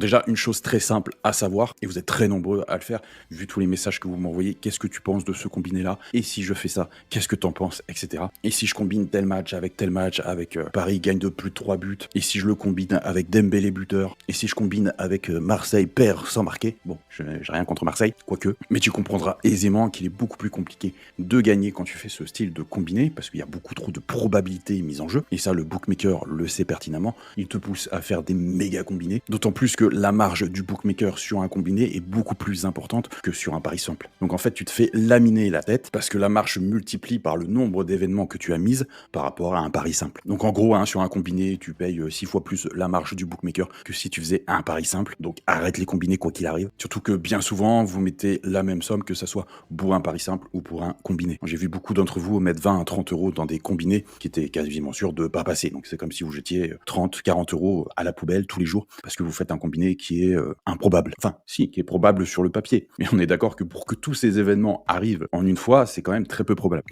déjà, une chose très simple à savoir, et vous êtes très nombreux à le faire, vu tous les messages que vous m'envoyez, qu'est-ce que tu penses de ce combiné-là? Et si je fais ça, qu'est-ce que t'en penses? Etc. Et si je combine tel match, avec Paris gagne de plus de 3 buts, et si je le combine avec Dembélé buteur, et si je combine avec Marseille perd sans marquer, bon, j'ai rien contre Marseille, quoique, mais tu comprendras aisément qu'il est beaucoup plus compliqué de gagner quand tu fais ce style de combiné, parce qu'il y a beaucoup trop de probabilités mises en jeu, et ça le bookmaker le sait pertinemment, il te pousse à faire des méga combinés, d'autant plus que la marge du bookmaker sur un combiné est beaucoup plus importante que sur un pari simple. Donc en fait, tu te fais laminer la tête, parce que la marge se multiplie par le nombre d'événements que tu as mises par rapport à un pari simple. Donc en gros, sur un combiné, tu payes 6 fois plus la marge du bookmaker que si tu faisais un pari simple, donc arrête les combinés quoi qu'il arrive. Surtout que bien souvent, vous mettez la même somme, que ça soit pour un pari simple ou pour un combiné. J'ai vu beaucoup d'entre vous mettre 20 à 30 euros dans des combinés qui étaient quasiment sûrs de pas passer. Donc c'est comme si vous jetiez 30, 40 euros à la poubelle tous les jours parce que vous faites un combiné qui est improbable. Enfin, si, qui est probable sur le papier. Mais on est d'accord que pour que tous ces événements arrivent en une fois, c'est quand même très peu probable.